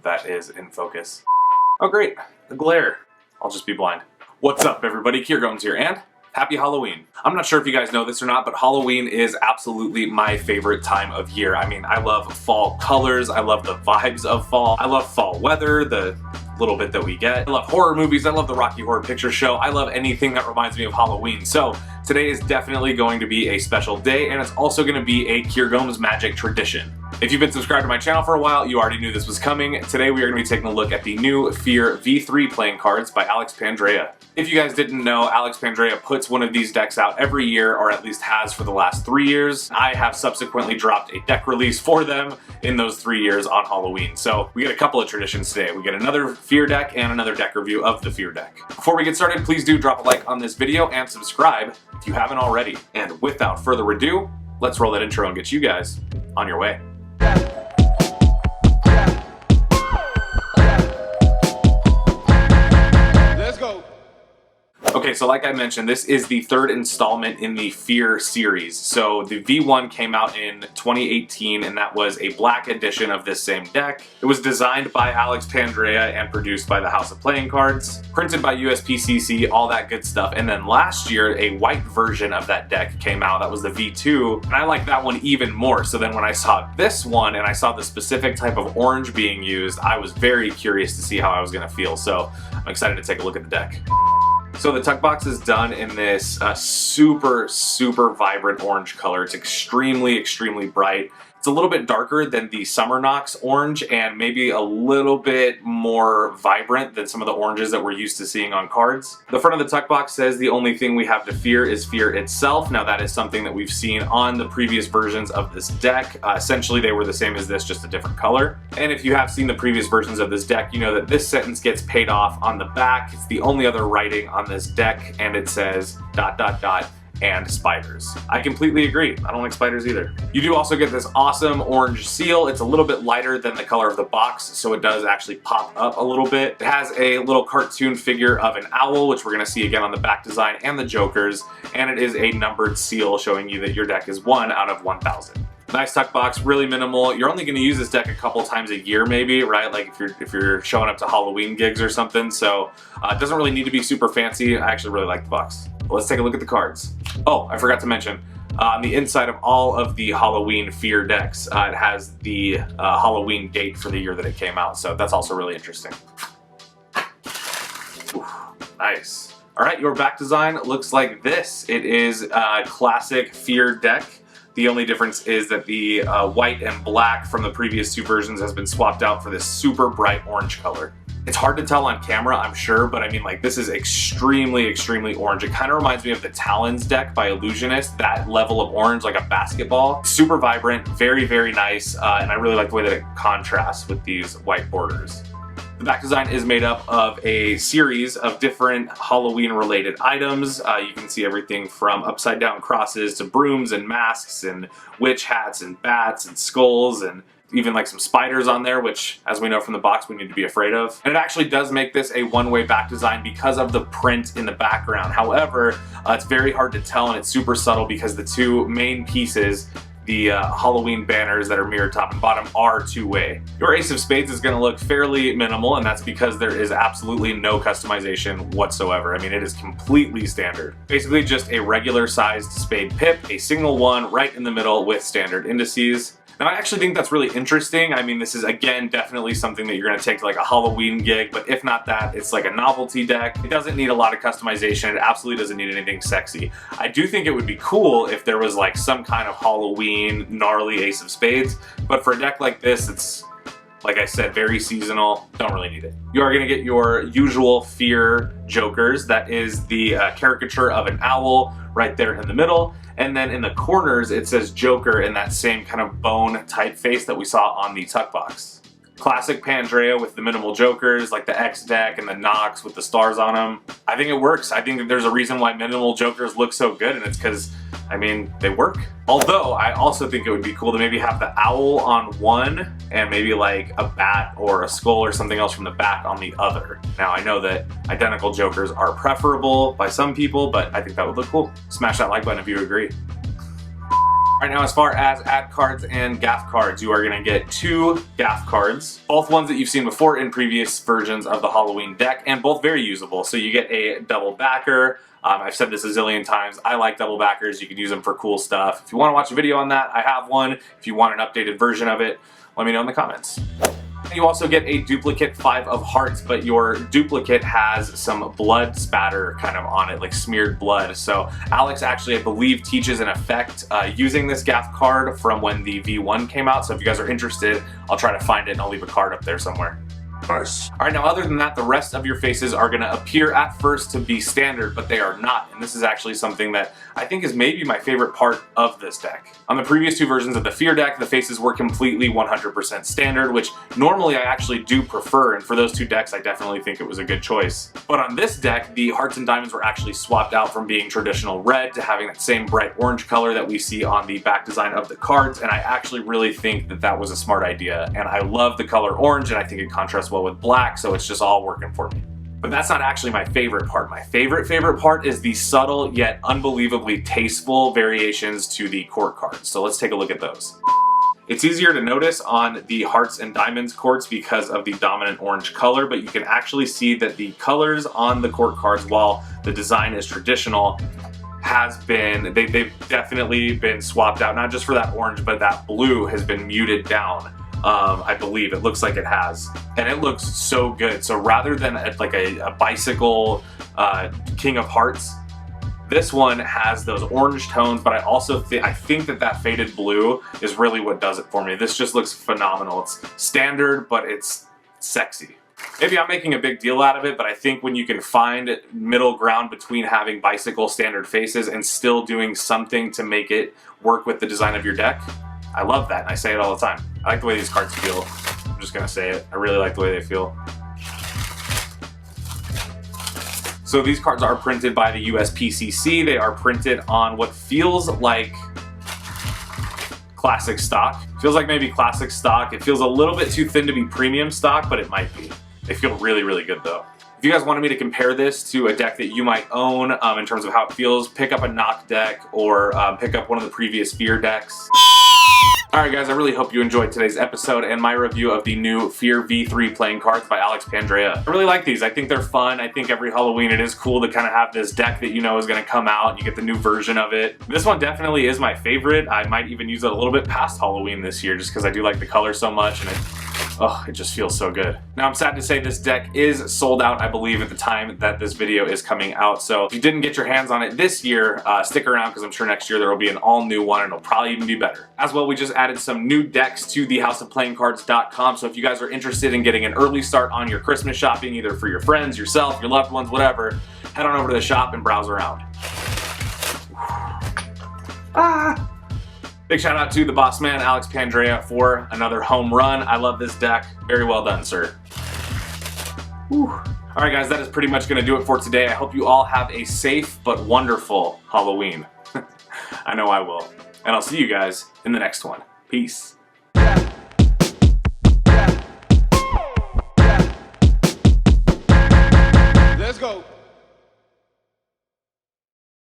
that is in focus. Oh great, the glare. I'll just be blind. What's up everybody, Kier Gomes here, and happy Halloween. I'm not sure if you guys know this or not, but Halloween is absolutely my favorite time of year. I mean, I love fall colors, I love the vibes of fall, I love fall weather, the little bit that we get. I love horror movies, I love the Rocky Horror Picture Show, I love anything that reminds me of Halloween. So today is definitely going to be a special day, and it's also going to be a Kier Gomes magic tradition. If you've been subscribed to my channel for a while, you already knew this was coming. Today we are going to be taking a look at the new Fear V3 playing cards by Alex Pandrea. If you guys didn't know, Alex Pandrea puts one of these decks out every year, or at least has for the last 3 years. I have subsequently dropped a deck release for them in those 3 years on Halloween. So we get a couple of traditions today. We get another Fear deck and another deck review of the Fear deck. Before we get started, please do drop a like on this video and subscribe if you haven't already. And without further ado, let's roll that intro and get you guys on your way. Okay, so like I mentioned, this is the third installment in the Fear series. So the V1 came out in 2018, and that was a black edition of this same deck. It was designed by Alex Pandrea and produced by the House of Playing Cards, printed by USPCC, all that good stuff. And then last year, a white version of that deck came out. That was the V2, and I like that one even more. So then when I saw this one and I saw the specific type of orange being used, I was very curious to see how I was going to feel. So I'm excited to take a look at the deck. So the tuck box is done in this super vibrant orange color. It's extremely bright. It's a little bit darker than the Summer Nox orange and maybe a little bit more vibrant than some of the oranges that we're used to seeing on cards. The front of the tuck box says the only thing we have to fear is fear itself. Now that is something that we've seen on the previous versions of this deck. Essentially they were the same as this, just a different color. And if you have seen the previous versions of this deck, you know that this sentence gets paid off on the back. It's the only other writing on this deck, and it says ... and spiders. I completely agree. I don't like spiders either. You do also get this awesome orange seal. It's a little bit lighter than the color of the box, so it does actually pop up a little bit. It has a little cartoon figure of an owl, which we're gonna see again on the back design, and the jokers, and it is a numbered seal showing you that your deck is 1 out of 1,000. Nice tuck box, really minimal. You're only gonna use this deck a couple times a year maybe, right? Like if you're showing up to Halloween gigs or something, so it doesn't really need to be super fancy. I actually really like the box. But let's take a look at the cards. Oh, I forgot to mention, on the inside of all of the Halloween Fear decks, it has the Halloween date for the year that it came out, so that's also really interesting. Ooh, nice. All right, your back design looks like this. It is a classic Fear deck. The only difference is that the white and black from the previous 2 versions has been swapped out for this super bright orange color. It's hard to tell on camera, I'm sure, but I mean, like, this is extremely orange. It kind of reminds me of the Talons deck by Illusionist, that level of orange, like a basketball. Super vibrant, very nice, and I really like the way that it contrasts with these white borders. The back design is made up of a series of different Halloween-related items. You can see everything from upside-down crosses to brooms and masks and witch hats and bats and skulls and even like some spiders on there, which, as we know from the box, we need to be afraid of. And it actually does make this a one-way back design because of the print in the background. However, it's very hard to tell, and it's super subtle because the 2 main pieces, the Halloween banners that are mirrored top and bottom, are 2-way. Your Ace of Spades is going to look fairly minimal, and that's because there is absolutely no customization whatsoever. I mean, it is completely standard. Basically just a regular sized spade pip, a single one right in the middle with standard indices. Now, I actually think that's really interesting. I mean, this is, again, definitely something that you're going to take to like a Halloween gig, but if not that, it's like a novelty deck. It doesn't need a lot of customization. It absolutely doesn't need anything sexy. I do think it would be cool if there was like some kind of Halloween gnarly Ace of Spades, but for a deck like this, it's, like I said, very seasonal. Don't really need it. You are going to get your usual Fear jokers. That is the caricature of an owl right there in the middle. And then in the corners, it says Joker in that same kind of bone typeface that we saw on the tuck box. Classic Pandrea with the minimal jokers, like the X deck and the Nox with the stars on them. I think it works. I think that there's a reason why minimal jokers look so good, and it's because, I mean, they work. Although, I also think it would be cool to maybe have the owl on one and maybe like a bat or a skull or something else from the back on the other. Now, I know that identical jokers are preferable by some people, but I think that would look cool. Smash that like button if you agree. Right now, as far as ad cards and gaff cards, you are going to get 2 gaff cards, both ones that you've seen before in previous versions of the Halloween deck, and both very usable. So you get a double backer. I've said this a zillion times. I like double backers. You can use them for cool stuff. If you want to watch a video on that, I have one. If you want an updated version of it, let me know in the comments. You also get a duplicate 5 of hearts, but your duplicate has some blood spatter kind of on it, like smeared blood. So Alex actually, I believe, teaches an effect using this gaff card from when the V1 came out. So if you guys are interested, I'll try to find it and I'll leave a card up there somewhere. Nice. Alright, now other than that, the rest of your faces are going to appear at first to be standard, but they are not. And this is actually something that I think is maybe my favorite part of this deck. On the previous 2 versions of the Fear deck, the faces were completely 100% standard, which normally I actually do prefer, and for those 2 decks I definitely think it was a good choice. But on this deck, the hearts and diamonds were actually swapped out from being traditional red to having that same bright orange color that we see on the back design of the cards, and I actually really think that that was a smart idea. And I love the color orange, and I think it contrasts well with black, so it's just all working for me. But that's not actually my favorite part. My favorite part is the subtle yet unbelievably tasteful variations to the court cards. So let's take a look at those. It's easier to notice on the hearts and diamonds courts because of the dominant orange color, but you can actually see that the colors on the court cards, while the design is traditional, they've definitely been swapped out, not just for that orange, but that blue has been muted down. I believe it looks like it has, and it looks so good. So rather than like a bicycle King of Hearts, this one has those orange tones, but I think that faded blue is really what does it for me. This just looks phenomenal. It's standard, but it's sexy. Maybe I'm making a big deal out of it, but I think when you can find middle ground between having bicycle standard faces and still doing something to make it work with the design of your deck, I love that, and I say it all the time. I like the way these cards feel. I'm just gonna say it. I really like the way they feel. So these cards are printed by the USPCC. They are printed on what feels like classic stock. Feels like maybe classic stock. It feels a little bit too thin to be premium stock, but it might be. They feel really, really good though. If you guys wanted me to compare this to a deck that you might own in terms of how it feels, pick up a Knock deck or pick up one of the previous Fear decks. Alright guys, I really hope you enjoyed today's episode and my review of the new Fear V3 playing cards by Alex Pandrea. I really like these. I think they're fun. I think every Halloween it is cool to kind of have this deck that you know is going to come out and you get the new version of it. This one definitely is my favorite. I might even use it a little bit past Halloween this year just because I do like the color so much, and it just feels so good. Now I'm sad to say this deck is sold out, I believe, at the time that this video is coming out. So if you didn't get your hands on it this year, stick around because I'm sure next year there will be an all new one and it'll probably even be better. As well, we just added some new decks to the houseofplayingcards.com. So if you guys are interested in getting an early start on your Christmas shopping, either for your friends, yourself, your loved ones, whatever, head on over to the shop and browse around. Big shout out to the boss man, Alex Pandrea, for another home run. I love this deck. Very well done, sir. Alright guys, that is pretty much going to do it for today. I hope you all have a safe but wonderful Halloween. I know I will. And I'll see you guys in the next one. Peace.